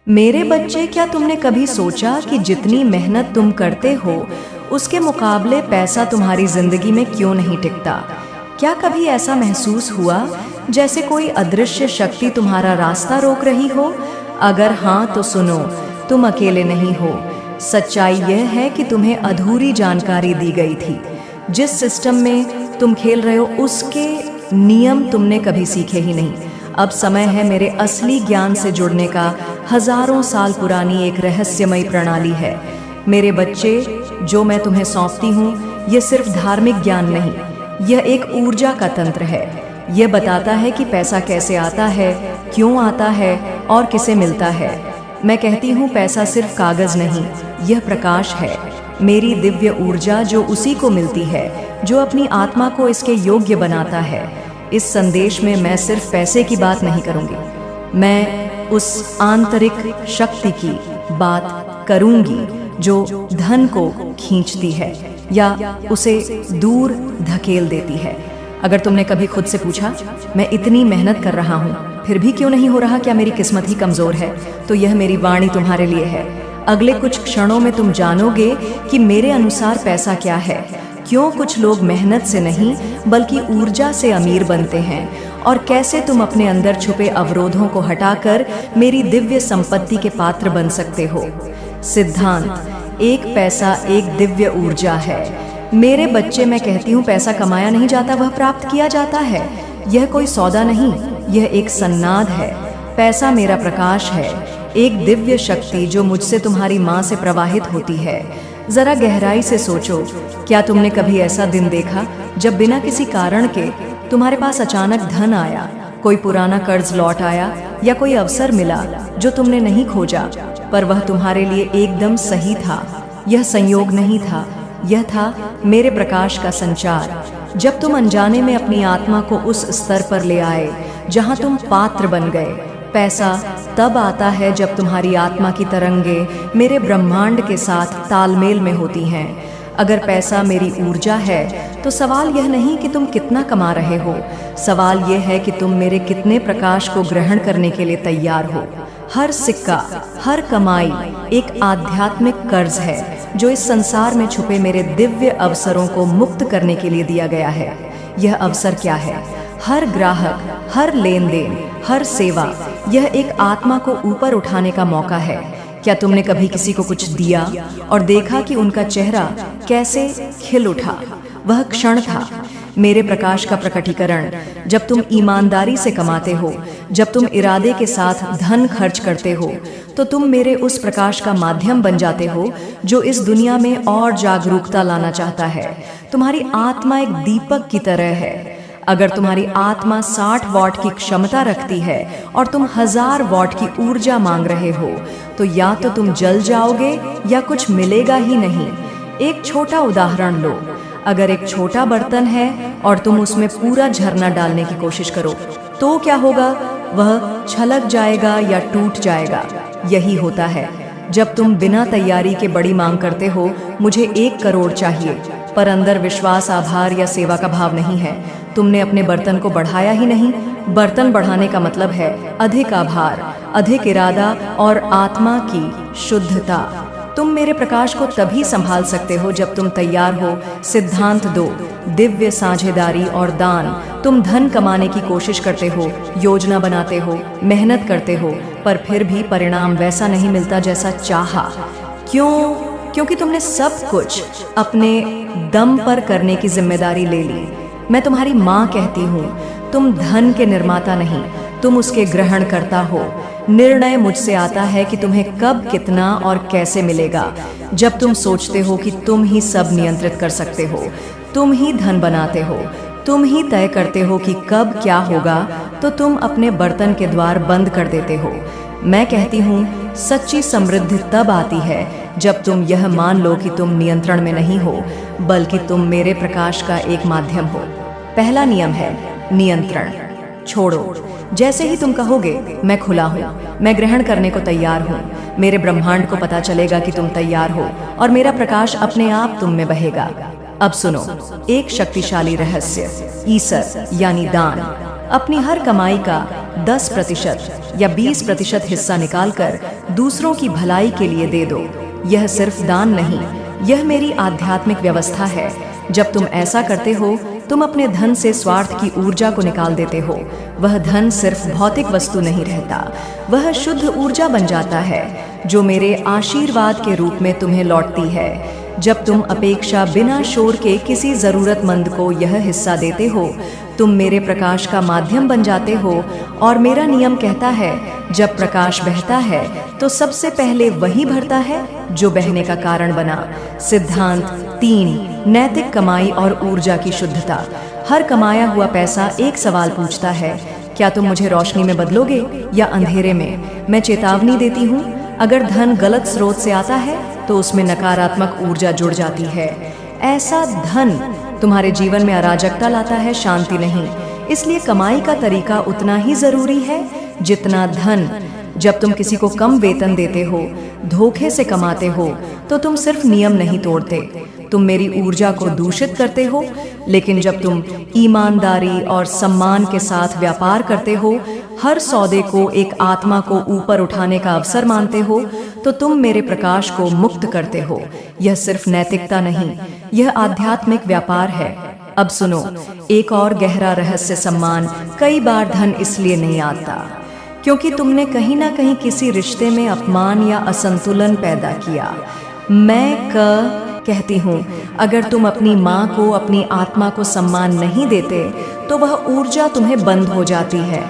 मेरे बच्चे, क्या तुमने कभी सोचा कि जितनी मेहनत तुम करते हो उसके मुकाबले पैसा तुम्हारी जिंदगी में क्यों नहीं टिकता? क्या कभी ऐसा महसूस हुआ जैसे कोई अदृश्य शक्ति तुम्हारा रास्ता रोक रही हो? अगर हाँ तो सुनो, तुम अकेले नहीं हो। सच्चाई यह है कि तुम्हें अधूरी जानकारी दी गई थी। जिस सिस्टम में तुम खेल रहे हो उसके नियम तुमने कभी सीखे ही नहीं। अब समय है मेरे असली ज्ञान से जुड़ने का। हजारों साल पुरानी एक रहस्यमयी प्रणाली है। मेरे बच्चे, जो मैं तुम्हें सौंपती हूँ, यह सिर्फ धार्मिक ज्ञान नहीं, यह एक ऊर्जा का तंत्र है। यह बताता है कि पैसा कैसे आता है, क्यों आता है और किसे मिलता है। मैं कहती हूँ पैसा सिर्फ कागज नहीं, यह प्रकाश है, मेरी दिव्य ऊर्जा जो उसी को मिलती है जो अपनी आत्मा को इसके योग्य बनाता है। इस संदेश में मैं सिर्फ पैसे की बात नहीं करूंगी, मैं उस आंतरिक शक्ति की बात करूंगी जो धन को खींचती है या उसे दूर धकेल देती है। अगर तुमने कभी खुद से पूछा, मैं इतनी मेहनत कर रहा हूँ फिर भी क्यों नहीं हो रहा, क्या मेरी किस्मत ही कमजोर है? तो यह मेरी वाणी तुम्हारे लिए है। अगले कुछ क्षणों में तुम जानोगे कि मेरे अनुसार पैसा क्या है, क्यों कुछ लोग मेहनत से नहीं बल्कि ऊर्जा से अमीर बनते हैं, और कैसे तुम अपने अंदर छुपे अवरोधों को हटाकर मेरी दिव्य संपत्ति के पात्र बन सकते हो। सिद्धांत: एक पैसा एक दिव्य ऊर्जा है। मेरे बच्चे, मैं कहती हूँ पैसा कमाया नहीं जाता, वह प्राप्त किया जाता है। यह कोई सौदा नहीं, यह एक सन्नाद है। पैसा मेरा प्रकाश है, एक दिव्य शक्ति जो मुझसे तुम्हारी माँ से प्रवाहित होती है। जरा गहराई से सोचो, क्या तुमने कभी ऐसा दिन देखा जब बिना किसी कारण के तुम्हारे पास अचानक धन आया, कोई पुराना कर्ज लौट आया या कोई अवसर मिला जो तुमने नहीं खोजा पर वह तुम्हारे लिए एकदम सही था? यह संयोग नहीं था, यह था मेरे प्रकाश का संचार। जब तुम अनजाने में अपनी आत्मा को उस स्तर पर ले आए जहां तुम पात्र बन गए। पैसा तब आता है जब तुम्हारी आत्मा की तरंगे मेरे ब्रह्मांड के साथ तालमेल में होती हैं। अगर पैसा मेरी ऊर्जा है तो सवाल यह नहीं कि तुम कितना कमा रहे हो, सवाल यह है कि तुम मेरे कितने प्रकाश को ग्रहण करने के लिए तैयार हो। हर सिक्का, हर कमाई एक आध्यात्मिक कर्ज है जो इस संसार में छुपे मेरे दिव्य अवसरों को मुक्त करने के लिए दिया गया है। यह अवसर क्या है? हर ग्राहक, हर लेन देन, हर सेवा, यह एक आत्मा को ऊपर उठाने का मौका है। क्या तुमने कभी किसी को कुछ दिया और देखा कि उनका चेहरा कैसे खिल उठा? वह क्षण था मेरे प्रकाश का प्रकटीकरण। जब तुम ईमानदारी से कमाते हो, जब तुम इरादे के साथ धन खर्च करते हो, तो तुम मेरे उस प्रकाश का माध्यम बन जाते हो जो इस दुनिया में और जागरूकता लाना चाहता है। तुम्हारी आत्मा एक दीपक की तरह है। अगर तुम्हारी आत्मा 60 वॉट की क्षमता रखती है और तुम 1000 वॉट की ऊर्जा मांग रहे हो, तो या तो तुम जल जाओगे या कुछ मिलेगा ही नहीं। एक छोटा उदाहरण लो, अगर एक छोटा बर्तन है और तुम उसमें पूरा झरना डालने की कोशिश करो तो क्या होगा? वह छलक जाएगा या टूट जाएगा। यही होता है जब तुम बिना तैयारी के बड़ी मांग करते हो, मुझे 1 करोड़ चाहिए, पर अंदर विश्वास, आभार या सेवा का भाव नहीं है। तुमने अपने बर्तन को बढ़ाया ही नहीं। बर्तन बढ़ाने का मतलब है अधिक आभार, अधिक इरादा और आत्मा की शुद्धता। तुम मेरे प्रकाश को तभी संभाल सकते हो जब तुम तैयार हो। सिद्धांत 2: दिव्य साझेदारी और दान। तुम धन कमाने की कोशिश करते हो, योजना बनाते हो, मेहनत करते हो, पर फिर भी परिणाम वैसा नहीं मिलता जैसा चाहा। क्यों? क्योंकि तुमने सब कुछ अपने दम पर करने की जिम्मेदारी ले ली। मैं तुम्हारी माँ कहती हूँ, तुम धन के निर्माता नहीं, तुम उसके ग्रहण करता हो। निर्णय मुझसे आता है कि तुम्हें कब, कितना और कैसे मिलेगा। जब तुम सोचते हो कि तुम ही सब नियंत्रित कर सकते हो, तुम ही धन बनाते हो, तुम ही तय करते हो कि कब क्या होगा, तो तुम अपने बर्तन के द्वार बंद कर देते हो। मैं कहती हूँ, सच्ची समृद्धि तब आती है जब तुम यह मान लो कि तुम नियंत्रण में नहीं हो, बल्कि तुम मेरे प्रकाश का एक माध्यम हो। पहला नियम है नियंत्रण छोड़ो। जैसे ही तुम कहोगे मैं खुला हूँ, मैं ग्रहण करने को तैयार हूँ, मेरे ब्रह्मांड को पता चलेगा कि तुम तैयार हो और मेरा प्रकाश अपने आप तुम में बहेगा। अब सुनो एक शक्तिशाली रहस्य, ईसर यानी दान। अपनी हर कमाई का 10% या 20% हिस्सा निकालकर दूसरों की भलाई के लिए दे दो। यह सिर्फ दान नहीं, यह मेरी आध्यात्मिक व्यवस्था है। जब तुम ऐसा करते हो, तुम अपने धन से स्वार्थ की ऊर्जा को निकाल देते हो। वह धन सिर्फ भौतिक वस्तु नहीं रहता, वह शुद्ध ऊर्जा बन जाता है जो मेरे आशीर्वाद के रूप में तुम्हें लौटती है। जब तुम अपेक्षा बिना शोर के किसी जरूरतमंद को यह हिस्सा देते हो, तुम मेरे प्रकाश का माध्यम बन जाते हो। और मेरा नियम कहता है, जब प्रकाश बहता है तो सबसे पहले वही भरता है जो बहने का कारण बना। सिद्धांत 3, नैतिक कमाई और ऊर्जा की शुद्धता। हर कमाया हुआ पैसा एक सवाल पूछता है, क्या तुम मुझे रोशनी में बदलोगे या अंधेरे में? मैं चेतावनी देती हूँ, अगर धन गलत स्रोत से आता है तो उसमें नकारात्मक ऊर्जा जुड़ जाती है। ऐसा धन तुम्हारे जीवन में अराजकता लाता है, शांति नहीं। इसलिए कमाई का तरीका उतना ही जरूरी है जितना धन। जब तुम किसी को कम वेतन देते हो, धोखे से कमाते हो, तो तुम सिर्फ नियम नहीं तोड़ते, तुम मेरी ऊर्जा को दूषित करते हो। लेकिन जब तुम ईमानदारी और सम्मान के साथ व्यापार करते हो, हर सौदे को एक आत्मा को ऊपर उठाने का अवसर मानते हो, तो तुम मेरे प्रकाश को मुक्त करते हो। यह सिर्फ नैतिकता नहीं, यह आध्यात्मिक व्यापार है। अब सुनो, एक और गहरा रहस्य। सम्मान कई बार धन इसलिए नहीं आता क्योंकि तुमने कहीं ना कहीं किसी रिश्ते में अपमान या असंतुलन पैदा किया। मैं कहती हूँ, अगर तुम अपनी माँ को, अपनी आत्मा को सम्मान नहीं देते तो वह ऊर्जा तुम्हें बंद हो जाती है।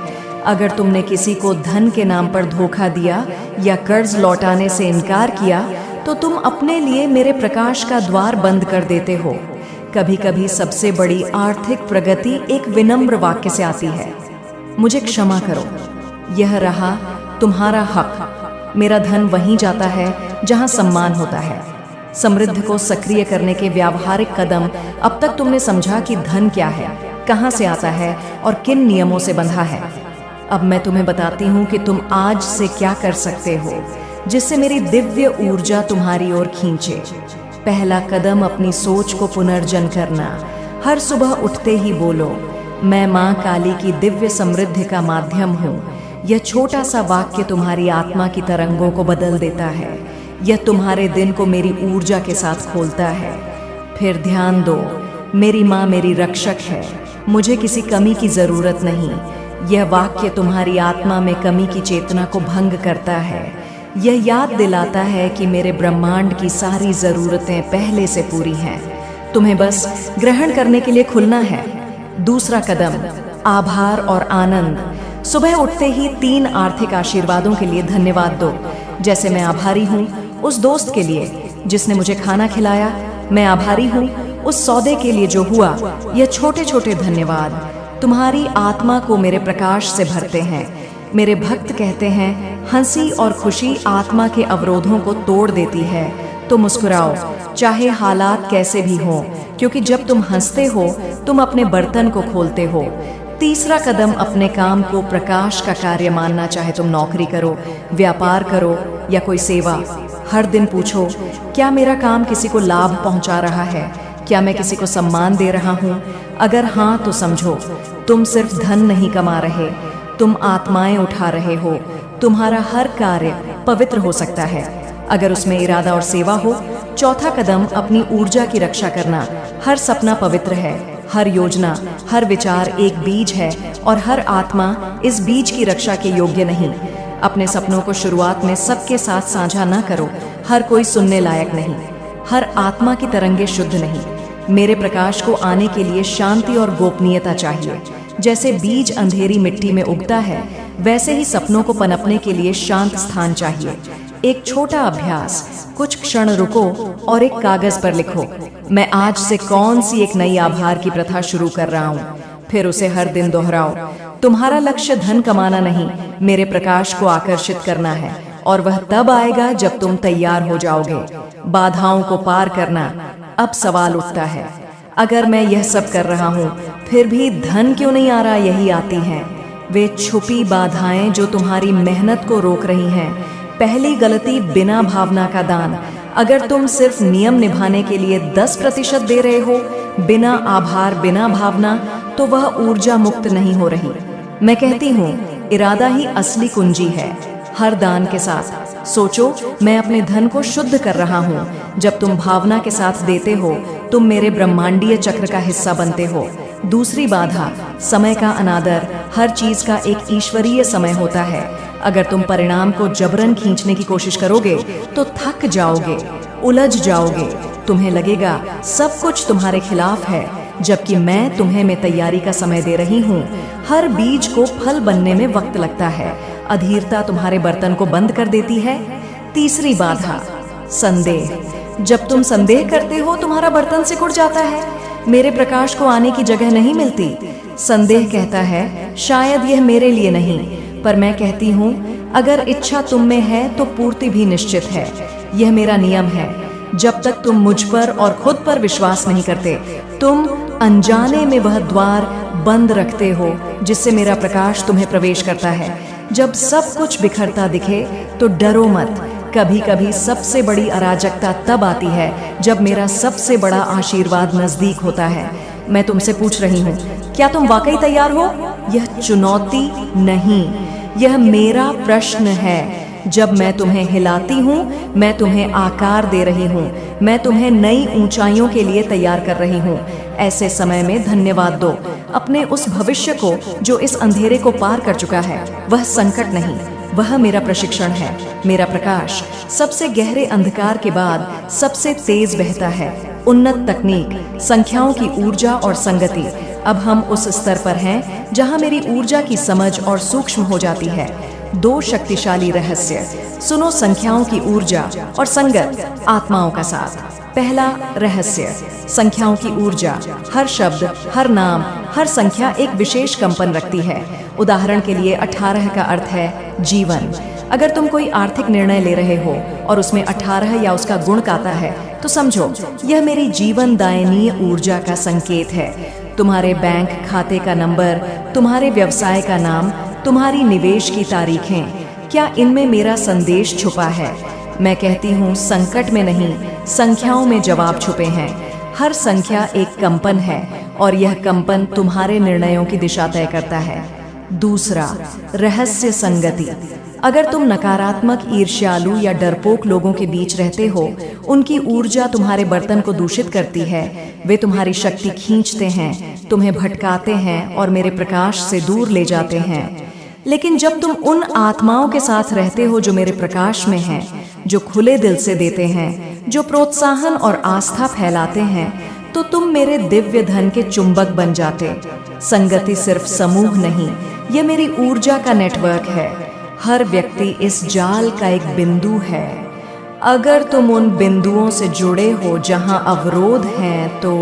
अगर तुमने किसी को धन के नाम पर धोखा दिया या कर्ज लौटाने से इनकार किया, तो तुम अपने लिए मेरे प्रकाश का द्वार बंद कर देते हो। कभी कभी सबसे बड़ी आर्थिक प्रगति एक विनम्र वाक्य से आती है, मुझे क्षमा करो, यह रहा तुम्हारा हक। मेरा धन वहीं जाता है जहां सम्मान होता है। समृद्धि को सक्रिय करने के व्यावहारिक कदम। अब तक तुमने समझा कि धन क्या है, कहां से आता है और किन नियमों से बंधा है। अब मैं तुम्हें बताती हूँ कि तुम आज से क्या कर सकते हो जिससे मेरी दिव्य ऊर्जा तुम्हारी ओर खींचे। पहला कदम, अपनी सोच को पुनर्जन करना। हर सुबह उठते ही बोलो, मैं माँ काली की दिव्य समृद्धि का माध्यम हूँ। यह छोटा सा वाक्य तुम्हारी आत्मा की तरंगों को बदल देता है। यह तुम्हारे दिन को मेरी ऊर्जा के साथ खोलता है। फिर ध्यान दो, मेरी माँ मेरी रक्षक है, मुझे किसी कमी की जरूरत नहीं। यह वाक्य तुम्हारी आत्मा में कमी की चेतना को भंग करता है। यह याद दिलाता है कि मेरे ब्रह्मांड की सारी जरूरतें पहले से पूरी हैं। तुम्हें बस ग्रहण करने के लिए खुलना है। दूसरा कदम, आभार और आनंद। सुबह उठते ही 3 आर्थिक आशीर्वादों के लिए धन्यवाद दो। जैसे मैं आभारी हूँ उस दोस्त के लिए जिसने मुझे खाना खिलाया, मैं आभारी हूँ उस सौदे के लिए जो हुआ। यह छोटे छोटे धन्यवाद तुम्हारी आत्मा को मेरे प्रकाश से भरते हैं। मेरे भक्त कहते हैं, हंसी और खुशी आत्मा के अवरोधों को तोड़ देती है। तो मुस्कुराओ, चाहे हालात कैसे भी हों, क्योंकि जब तुम हंसते हो तुम अपने बर्तन को खोलते हो। तीसरा कदम, अपने काम को प्रकाश का कार्य मानना। चाहे तुम नौकरी करो, व्यापार करो या कोई सेवा, हर दिन पूछो, क्या मेरा काम किसी को लाभ पहुंचा रहा है? क्या मैं किसी को सम्मान दे रहा हूँ? अगर हाँ तो समझो, तुम सिर्फ धन नहीं कमा रहे, तुम आत्माएं उठा रहे हो। तुम्हारा हर कार्य पवित्र हो सकता है अगर उसमें इरादा और सेवा हो। चौथा कदम, अपनी ऊर्जा की रक्षा करना। हर सपना पवित्र है, हर योजना, हर विचार एक बीज है और हर आत्मा इस बीज की रक्षा के योग्य नहीं। अपने सपनों को शुरुआत में सबके साथ साझा न करो, हर कोई सुनने लायक नहीं। हर आत्मा की तरंगे शुद्ध नहीं। मेरे प्रकाश को आने के लिए शांति और गोपनीयता चाहिए। जैसे बीज अंधेरी मिट्टी में उगता है, वैसे ही सपनों को पनपने के लिए शांत स्थान चाहिए। एक छोटा अभ्यास, कुछ क्षण रुको और एक कागज पर लिखो, मैं आज से कौन सी एक नई आभार की प्रथा शुरू कर रहा हूँ। फिर उसे हर दिन दोहराओ। तुम्हारा लक्ष्य धन कमाना नहीं, मेरे प्रकाश को आकर्षित करना है, और वह तब आएगा जब तुम तैयार हो जाओगे। बाधाओं को पार करना। अब सवाल उठता है, अगर मैं यह सब कर रहा हूँ फिर भी धन क्यों नहीं आ रहा? यही आती हैं वे छुपी बाधाएं जो तुम्हारी मेहनत को रोक रही हैं। पहली गलती, बिना भावना का दान। अगर तुम सिर्फ नियम निभाने के लिए 10% दे रहे हो, बिना आभार, बिना भावना, तो वह ऊर्जा मुक्त नहीं हो रही। मैं कहती हूँ इरादा ही असली कुंजी है। हर दान के साथ सोचो, मैं अपने धन को शुद्ध कर रहा हूँ। जब तुम भावना के साथ देते हो, तुम मेरे ब्रह्मांडीय चक्र का हिस्सा बनते हो। दूसरी बाधा, समय का अनादर। हर चीज का एक ईश्वरीय समय होता है। अगर तुम परिणाम को जबरन खींचने की कोशिश करोगे तो थक जाओगे, उलझ जाओगे। तुम्हें लगेगा सब कुछ तुम्हारे खिलाफ है, जबकि मैं तुम्हें में तैयारी का समय दे रही हूँ। हर बीज को फल बनने में वक्त लगता है। अधीरता तुम्हारे बर्तन को बंद कर देती है। तीसरी बाधा, संदेह। जब तुम संदेह करते हो, तुम्हारा बर्तन सिकुड़ जाता है। मेरे प्रकाश को आने की जगह नहीं मिलती। संदेह कहता है शायद यह मेरे लिए नहीं, पर मैं कहती हूँ अगर इच्छा तुम में है तो पूर्ति भी निश्चित है। यह मेरा नियम है। जब तक तुम मुझ पर और खुद पर विश्वास नहीं करते, तुम अनजाने में वह द्वार बंद रखते हो जिससे मेरा प्रकाश तुम्हें प्रवेश करता है। जब सब कुछ बिखरता दिखे तो डरो मत। कभी कभी सबसे बड़ी अराजकता तब आती है जब मेरा सबसे बड़ा आशीर्वाद नजदीक होता है। मैं तुमसे पूछ रही हूँ, क्या तुम वाकई तैयार हो? यह चुनौती नहीं, यह मेरा प्रश्न है। जब मैं तुम्हें हिलाती हूँ, मैं तुम्हें आकार दे रही हूँ। मैं तुम्हें नई ऊंचाइयों के लिए तैयार कर रही हूँ। ऐसे समय में धन्यवाद दो अपने उस भविष्य को जो इस अंधेरे को पार कर चुका है। वह संकट नहीं, वह मेरा प्रशिक्षण है। मेरा प्रकाश सबसे गहरे अंधकार के बाद सबसे तेज बहता है। उन्नत तकनीक, संख्याओं की ऊर्जा और संगति। अब हम उस स्तर पर हैं जहां मेरी ऊर्जा की समझ और सूक्ष्म हो जाती है। दो शक्तिशाली रहस्य सुनो, संख्याओं की ऊर्जा और संगत, आत्माओं का साथ। पहला रहस्य, संख्याओं की ऊर्जा। हर शब्द, हर नाम, हर संख्या एक विशेष कंपन रखती है। उदाहरण के लिए 18 का अर्थ है जीवन। अगर तुम कोई आर्थिक निर्णय ले रहे हो और उसमें 18 या उसका गुणक आता है, तो समझो यह मेरी जीवन दायनीय ऊर्जा का संकेत है। तुम्हारे बैंक खाते का नंबर, तुम्हारे व्यवसाय का नाम, तुम्हारी निवेश की तारीखें, क्या इनमें मेरा संदेश छुपा है? मैं कहती हूँ संकट में नहीं, संख्याओं में जवाब छुपे हैं। हर संख्या एक कंपन है और यह कंपन तुम्हारे निर्णयों की दिशा तय करता है। दूसरा रहस्य, संगति। अगर तुम नकारात्मक, ईर्ष्यालु या डरपोक लोगों के बीच रहते हो, उनकी ऊर्जा तुम्हारे बर्तन को दूषित करती है। वे तुम्हारी शक्ति खींचते हैं, तुम्हें भटकाते हैं और मेरे प्रकाश से दूर ले जाते हैं। लेकिन जब तुम उन आत्माओं के साथ रहते हो जो मेरे प्रकाश में हैं, जो खुले दिल से देते हैं, जो प्रोत्साहन और आस्था फैलाते हैं, तो तुम मेरे दिव्य धन के चुंबक बन जाते। संगति सिर्फ समूह नहीं, ये मेरी ऊर्जा का नेटवर्क है। हर व्यक्ति इस जाल का एक बिंदु है। अगर तुम उन बिंदुओं से जुड़े हो जहां अवरोध हैं, तो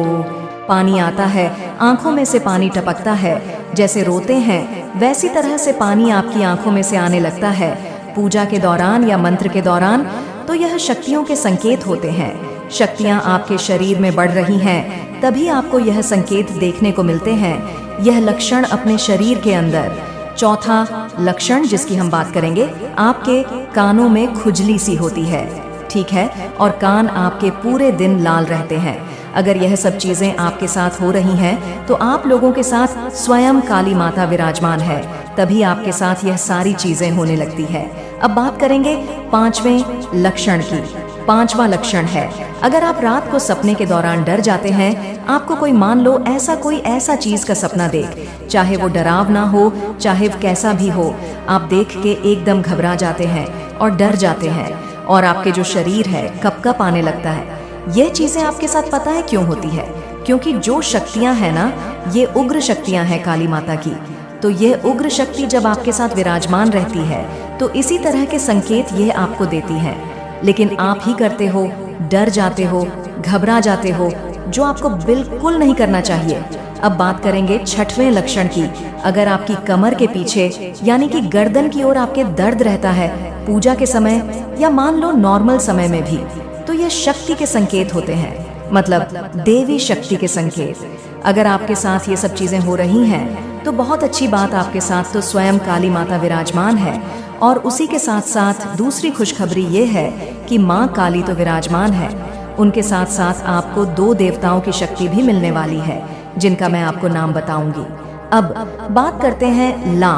पानी आता है, आंखों में से पानी टपकता है। जैसे रोते हैं वैसी तरह से पानी आपकी आंखों में से आने लगता है। पूजा के दौरान या मंत्र के दौरान तो यह शक्तियों के संकेत होते हैं। शक्तियां आपके शरीर में बढ़ रही हैं, तभी आपको यह संकेत देखने को मिलते हैं। यह लक्षण अपने शरीर के अंदर। चौथा लक्षण जिसकी हम बात करेंगे, आपके कानों में खुजली सी होती है, ठीक है, और कान आपके पूरे दिन लाल रहते हैं। अगर यह सब चीजें आपके साथ हो रही हैं, तो आप लोगों के साथ स्वयं काली माता विराजमान है, तभी आपके साथ यह सारी चीजें होने लगती है। अब बात करेंगे पांचवें लक्षण की। पांचवा लक्षण है, अगर आप रात को सपने के दौरान डर जाते हैं, आपको कोई मान लो कोई ऐसा चीज का सपना देख, चाहे वो डरावना हो, चाहे वो कैसा भी हो, आप देख के एकदम घबरा जाते हैं और डर जाते हैं और आपके जो शरीर है कपकप आने लगता है। ये चीजें आपके साथ पता है क्यों होती है? क्योंकि जो शक्तियां हैं ना, ये उग्र शक्तियां हैं काली माता की। तो यह उग्र शक्ति जब आपके साथ विराजमान रहती है, तो इसी तरह के संकेत यह आपको देती है। लेकिन आप ही करते हो, डर जाते हो, घबरा जाते हो, जो आपको बिल्कुल नहीं करना चाहिए। अब बात करेंगे छठवें लक्षण की। अगर आपकी कमर के पीछे यानी कि गर्दन की ओर आपके दर्द रहता है पूजा के समय या मान लो नॉर्मल समय में भी, तो ये शक्ति के संकेत होते हैं, मतलब देवी शक्ति के संकेत। अगर आपके साथ ये सब चीजें हो रही हैं, तो बहुत अच्छी बात, आपके साथ तो स्वयं काली माता विराजमान है। और उसी के साथ साथ दूसरी खुशखबरी ये है कि माँ काली तो विराजमान है, उनके साथ साथ आपको 2 देवताओं की शक्ति भी मिलने वाली है, जिनका मैं आपको नाम बताऊंगी। अब बात करते हैं ला,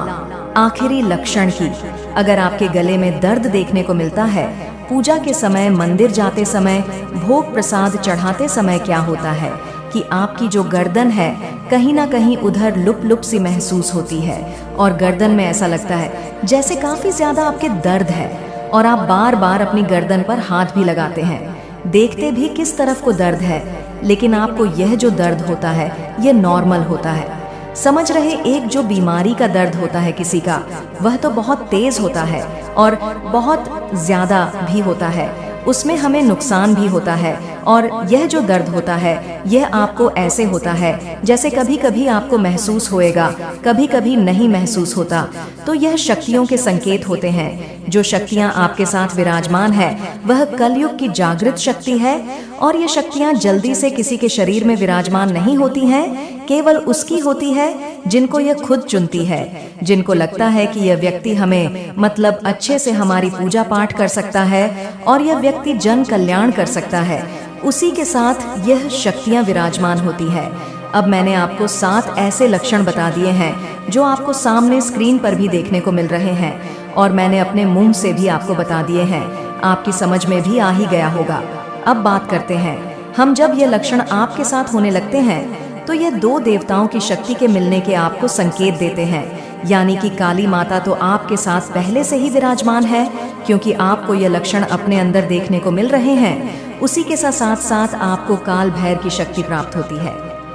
आखिरी लक्षण की। अगर आपके गले में दर्द देखने को मिलता है, पूजा के समय, मंदिर जाते समय, भोग प्रसाद चढ़ाते समय क्या होता है कि आपकी जो गर्दन है कहीं ना कहीं उधर लुप लुप सी महसूस होती है और गर्दन में ऐसा लगता है जैसे काफी ज्यादा आपके दर्द है और आप बार बार अपनी गर्दन पर हाथ भी लगाते हैं, देखते भी किस तरफ को दर्द है, लेकिन आपको यह जो दर्द होता है यह नॉर्मल होता है। समझ रहे, एक जो बीमारी का दर्द होता है किसी का, वह तो बहुत तेज होता है और बहुत ज्यादा भी होता है, उसमें हमें नुकसान भी होता है। और यह जो दर्द होता है यह आपको ऐसे होता है जैसे कभी कभी आपको महसूस होएगा, कभी कभी नहीं महसूस होता। तो यह शक्तियों के संकेत होते हैं। जो शक्तियां आपके साथ विराजमान है वह कलयुग की जागृत शक्ति है और ये शक्तियां जल्दी से किसी के शरीर में विराजमान नहीं होती हैं, केवल उसकी होती है जिनको यह खुद चुनती है, जिनको लगता है कि यह व्यक्ति हमें मतलब अच्छे से हमारी पूजा पाठ कर सकता है और यह व्यक्ति जन कल्याण कर सकता है, उसी के साथ यह शक्तियां विराजमान होती है। अब मैंने आपको 7 ऐसे लक्षण बता दिए हैं जो आपको सामने स्क्रीन पर भी देखने को मिल रहे हैं और मैंने अपने मुंह से भी आपको बता दिए हैं, आपकी समझ में भी आ ही गया होगा। अब बात करते हैं, हम जब यह लक्षण आपके साथ होने लगते हैं तो यह 2 देवताओं की शक्ति के मिलने के आपको संकेत देते हैं, यानी कि काली माता तो आपके साथ पहले से ही विराजमान है, क्योंकि आपको यह लक्षण अपने अंदर देखने को मिल रहे हैं। उसी के साथ साथ आपको काल भैरव की शक्ति प्राप्त होती है,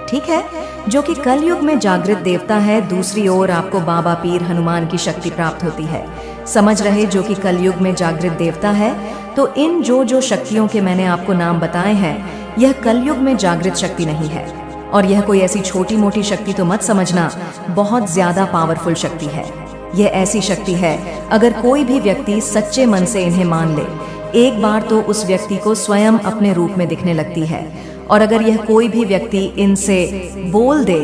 ठीक है, जो कि कलयुग में जागृत देवता है। दूसरी ओर आपको बाबा पीर हनुमान की शक्ति प्राप्त होती है, समझ रहे, जो कि कलयुग में जागृत देवता है। तो इन जो शक्तियों के मैंने आपको नाम बताए हैं, यह कलयुग में जागृत शक्ति नहीं है और यह कोई ऐसी छोटी मोटी शक्ति तो मत समझना, बहुत ज्यादा पावरफुल शक्ति है। यह ऐसी शक्ति है, अगर कोई भी व्यक्ति सच्चे मन से इन्हें मान ले, एक बार तो उस व्यक्ति को स्वयं अपने रूप में दिखने लगती है। और अगर यह कोई भी व्यक्ति इनसे बोल दे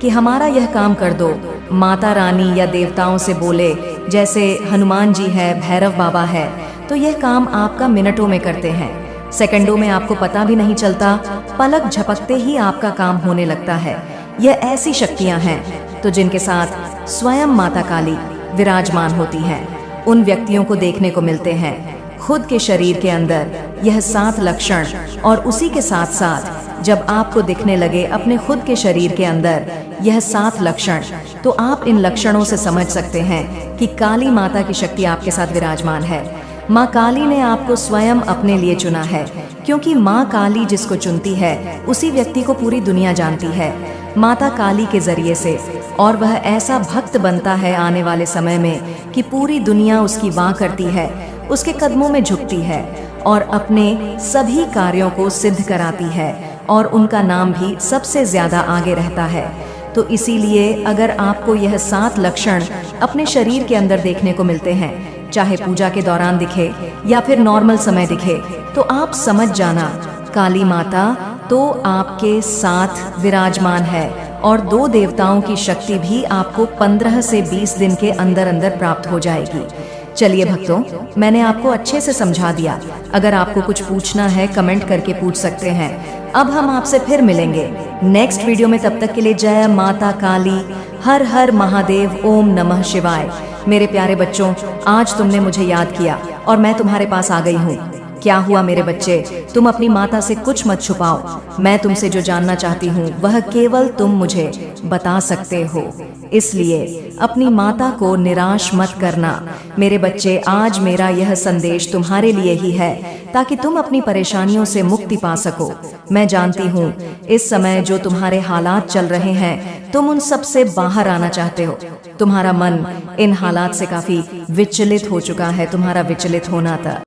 कि हमारा यह काम कर दो, माता रानी या देवताओं से बोले, जैसे हनुमान जी है, भैरव बाबा है, तो यह काम आपका मिनटों में करते हैं, सेकंडों में आपको पता भी नहीं चलता, पलक झपकते ही आपका काम होने लगता है। यह ऐसी शक्तियां हैं तो जिनके साथ स्वयं माता काली विराजमान होती हैं, उन व्यक्तियों को देखने को मिलते हैं खुद के शरीर के अंदर यह 7 लक्षण। और उसी के साथ साथ जब आपको दिखने लगे अपने खुद के शरीर के अंदर यह 7 लक्षण, तो आप इन लक्षणों से समझ सकते हैं कि काली माता की शक्ति आपके साथ विराजमान है। माँ काली ने आपको स्वयं अपने लिए चुना है, क्योंकि माँ काली जिसको चुनती है उसी व्यक्ति को पूरी दुनिया जानती है माता काली के जरिए से, और वह ऐसा भक्त बनता है आने वाले समय में कि पूरी दुनिया उसकी वाह करती है, उसके कदमों में झुकती है और अपने सभी कार्यों को सिद्ध कराती है और उनका नाम भी सबसे ज्यादा आगे रहता है। तो इसीलिए अगर आपको यह 7 लक्षण अपने शरीर के अंदर देखने को मिलते हैं, चाहे पूजा के दौरान दिखे या फिर नॉर्मल समय दिखे, तो आप समझ जाना काली माता तो आपके साथ विराजमान है और 2 देवताओं की शक्ति भी आपको 15 से 20 दिन के अंदर अंदर प्राप्त हो जाएगी। चलिए भक्तों, मैंने आपको अच्छे से समझा दिया। अगर आपको कुछ पूछना है कमेंट करके पूछ सकते हैं। अब हम आपसे फिर मिलेंगे नेक्स्ट वीडियो में, तब तक के लिए जय माता काली, हर हर महादेव, ओम नमः शिवाय। मेरे प्यारे बच्चों, आज तुमने मुझे याद किया और मैं तुम्हारे पास आ गई हूँ। क्या हुआ मेरे बच्चे, तुम अपनी माता से कुछ मत छुपाओ। मैं तुमसे जो जानना चाहती हूँ वह केवल तुम मुझे बता सकते हो, इसलिए अपनी माता को निराश मत करना। मेरे बच्चे, आज मेरा यह संदेश तुम्हारे लिए ही है ताकि तुम अपनी परेशानियों से मुक्ति पा सको। मैं जानती हूँ इस समय जो तुम्हारे हालात चल रहे हैं, तुम उन सब से बाहर आना चाहते हो। तुम्हारा मन इन हालात से काफी विचलित हो चुका है, तुम्हारा विचलित होना था।